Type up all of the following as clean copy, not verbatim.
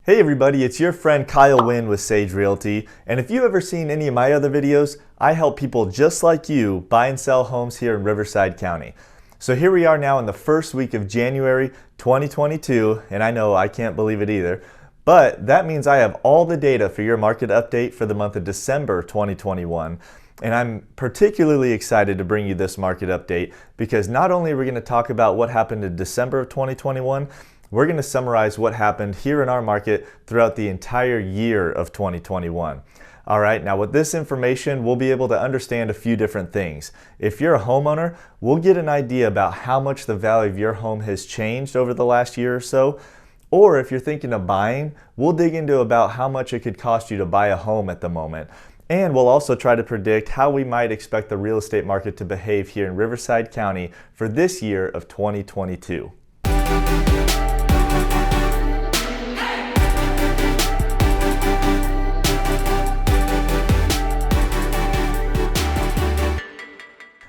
Hey everybody, it's your friend Kyle Winn with Sage Realty, and if you've ever seen any of my other videos, I help people just like you buy and sell homes here in Riverside County. So here we are now in the first week of January 2022, and I know I can't believe it either, but that means I have all the data for your market update for the month of December 2021. And I'm particularly excited to bring you this market update because not only are we going to talk about what happened in December of 2021, we're going to summarize what happened here in our market throughout the entire year of 2021. All right, now with this information, we'll be able to understand a few different things. If you're a homeowner, we'll get an idea about how much the value of your home has changed over the last year or so. Or if you're thinking of buying, we'll dig into about how much it could cost you to buy a home at the moment. And we'll also try to predict how we might expect the real estate market to behave here in Riverside County for this year of 2022.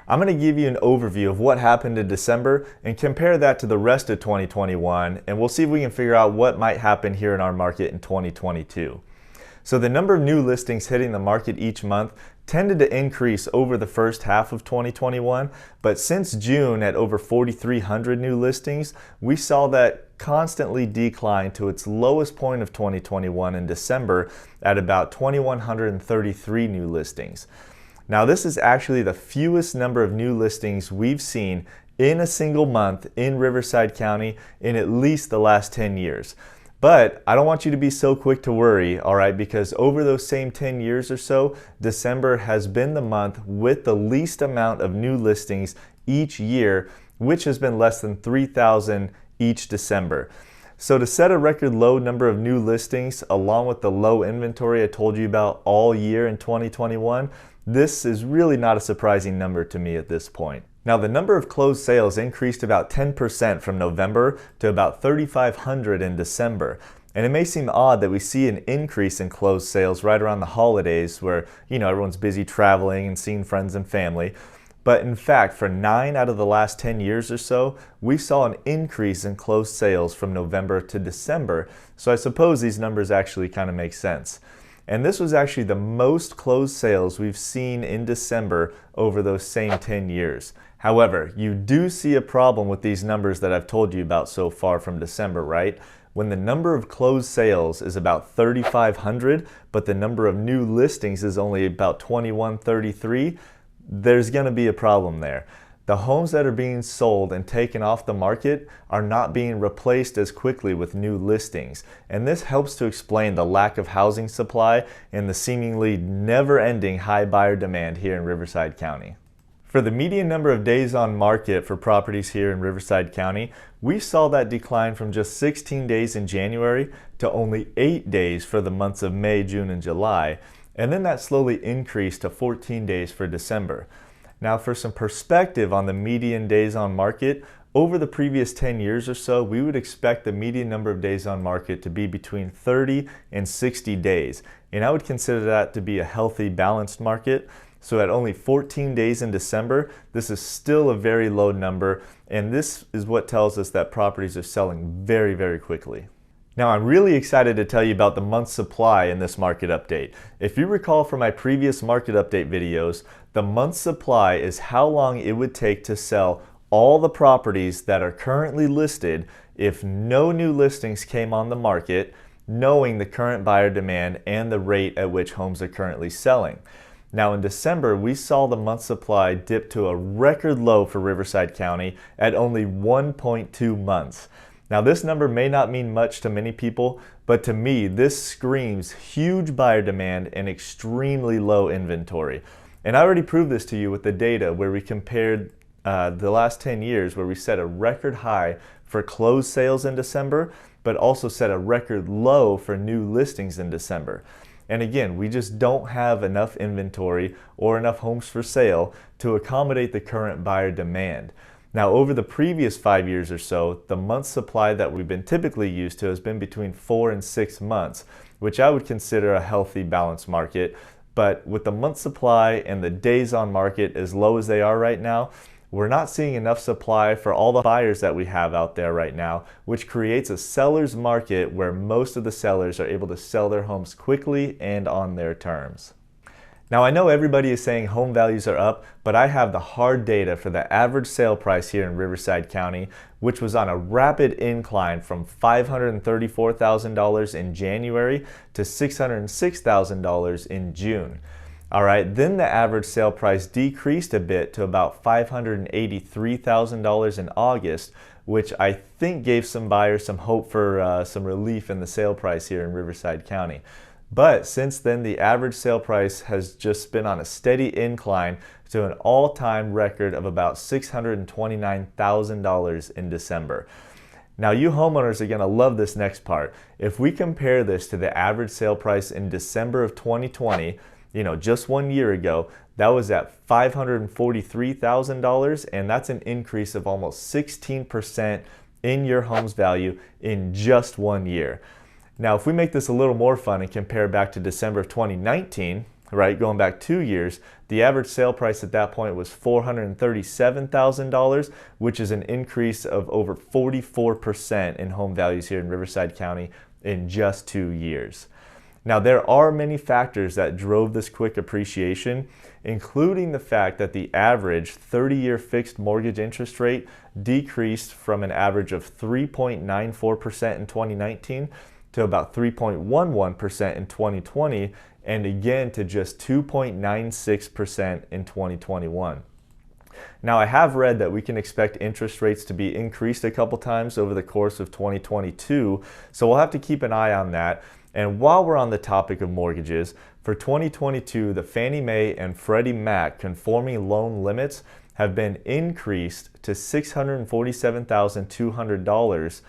I'm going to give you an overview of what happened in December and compare that to the rest of 2021, and we'll see if we can figure out what might happen here in our market in 2022. So the number of new listings hitting the market each month tended to increase over the first half of 2021, but since June at over 4,300 new listings, we saw that constantly decline to its lowest point of 2021 in December at about 2,133 new listings. Now this is actually the fewest number of new listings we've seen in a single month in Riverside County in at least the last 10 years. But I don't want you to be so quick to worry, all right, because over those same 10 years or so, December has been the month with the least amount of new listings each year, which has been less than 3,000 each December. So to set a record low number of new listings along with the low inventory I told you about all year in 2021, this is really not a surprising number to me at this point. Now the number of closed sales increased about 10% from November to about 3,500 in December. And it may seem odd that we see an increase in closed sales right around the holidays where, everyone's busy traveling and seeing friends and family. But in fact, for 9 out of the last 10 years or so, we saw an increase in closed sales from November to December. So I suppose these numbers actually kind of make sense. And this was actually the most closed sales we've seen in December over those same 10 years. However, you do see a problem with these numbers that I've told you about so far from December, right? When the number of closed sales is about 3,500, but the number of new listings is only about 2,133, there's going to be a problem there. The homes that are being sold and taken off the market are not being replaced as quickly with new listings. And this helps to explain the lack of housing supply and the seemingly never-ending high buyer demand here in Riverside County. For the median number of days on market for properties here in Riverside County, we saw that decline from just 16 days in January to only 8 days for the months of May, June, and July. And then that slowly increased to 14 days for December. Now for some perspective on the median days on market, over the previous 10 years or so, we would expect the median number of days on market to be between 30 and 60 days. And I would consider that to be a healthy, balanced market. So at only 14 days in December, this is still a very low number. And this is what tells us that properties are selling very, very quickly. Now I'm really excited to tell you about the month supply in this market update. If you recall from my previous market update videos, the month supply is how long it would take to sell all the properties that are currently listed if no new listings came on the market, knowing the current buyer demand and the rate at which homes are currently selling. Now in December, we saw the month supply dip to a record low for Riverside County at only 1.2 months. Now this number may not mean much to many people, but to me this screams huge buyer demand and extremely low inventory. And I already proved this to you with the data where we compared the last 10 years where we set a record high for closed sales in December, but also set a record low for new listings in December. And again, we just don't have enough inventory or enough homes for sale to accommodate the current buyer demand. Now over the previous 5 years or so, the month supply that we've been typically used to has been between 4 and 6 months, which I would consider a healthy, balanced market. But with the month supply and the days on market as low as they are right now, we're not seeing enough supply for all the buyers that we have out there right now, which creates a seller's market where most of the sellers are able to sell their homes quickly and on their terms. Now, I know everybody is saying home values are up, but I have the hard data for the average sale price here in Riverside County, which was on a rapid incline from $534,000 in January to $606,000 in June. All right, then the average sale price decreased a bit to about $583,000 in August, which I think gave some buyers some hope for some relief in the sale price here in Riverside County. But since then, the average sale price has just been on a steady incline to an all-time record of about $629,000 in December. Now, you homeowners are going to love this next part. If we compare this to the average sale price in December of 2020, just 1 year ago, that was at $543,000, and that's an increase of almost 16% in your home's value in just 1 year. Now, if we make this a little more fun and compare back to December of 2019, right, going back 2 years, the average sale price at that point was $437,000, which is an increase of over 44% in home values here in Riverside County in just 2 years. Now, there are many factors that drove this quick appreciation, including the fact that the average 30-year fixed mortgage interest rate decreased from an average of 3.94% in 2019 to about 3.11% in 2020, and again to just 2.96% in 2021. Now, I have read that we can expect interest rates to be increased a couple times over the course of 2022, so we'll have to keep an eye on that. And while we're on the topic of mortgages, for 2022, the Fannie Mae and Freddie Mac conforming loan limits have been increased to $647,200,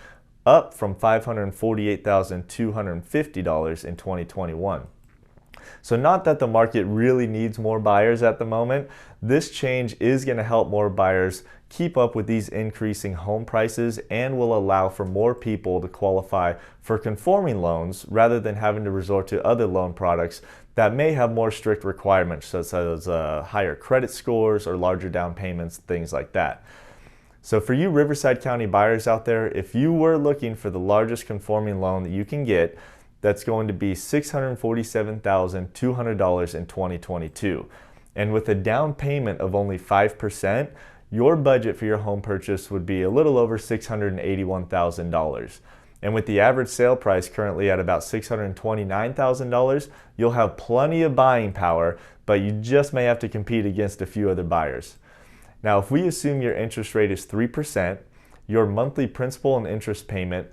up from $548,250 in 2021. So not that the market really needs more buyers at the moment, this change is going to help more buyers keep up with these increasing home prices and will allow for more people to qualify for conforming loans rather than having to resort to other loan products that may have more strict requirements, such as higher credit scores or larger down payments, things like that. So for you Riverside County buyers out there, if you were looking for the largest conforming loan that you can get, that's going to be $647,200 in 2022. And with a down payment of only 5%, your budget for your home purchase would be a little over $681,000. And with the average sale price currently at about $629,000, you'll have plenty of buying power, but you just may have to compete against a few other buyers. Now, if we assume your interest rate is 3%, your monthly principal and interest payment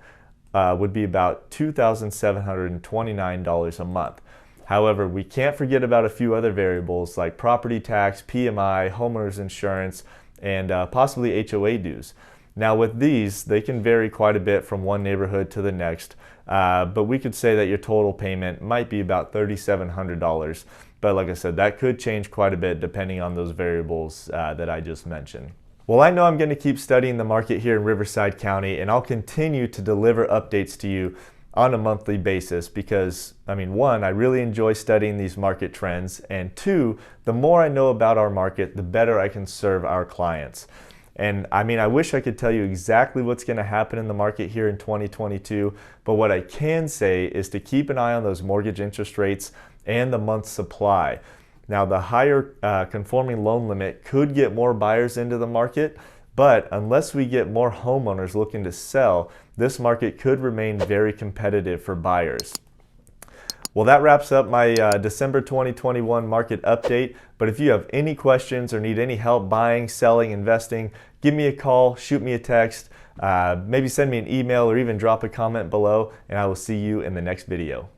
would be about $2,729 a month. However, we can't forget about a few other variables like property tax, PMI, homeowners insurance, and possibly HOA dues. Now with these, they can vary quite a bit from one neighborhood to the next, but we could say that your total payment might be about $3,700. But like I said, that could change quite a bit depending on those variables that I just mentioned. Well, I know I'm going to keep studying the market here in Riverside County, and I'll continue to deliver updates to you on a monthly basis because, one, I really enjoy studying these market trends, and two, the more I know about our market, the better I can serve our clients. And I wish I could tell you exactly what's going to happen in the market here in 2022, but what I can say is to keep an eye on those mortgage interest rates and the month's supply. Now, the higher conforming loan limit could get more buyers into the market, but unless we get more homeowners looking to sell, this market could remain very competitive for buyers. Well, that wraps up my December 2021 market update, but if you have any questions or need any help buying, selling, investing, give me a call, shoot me a text, maybe send me an email or even drop a comment below, and I will see you in the next video.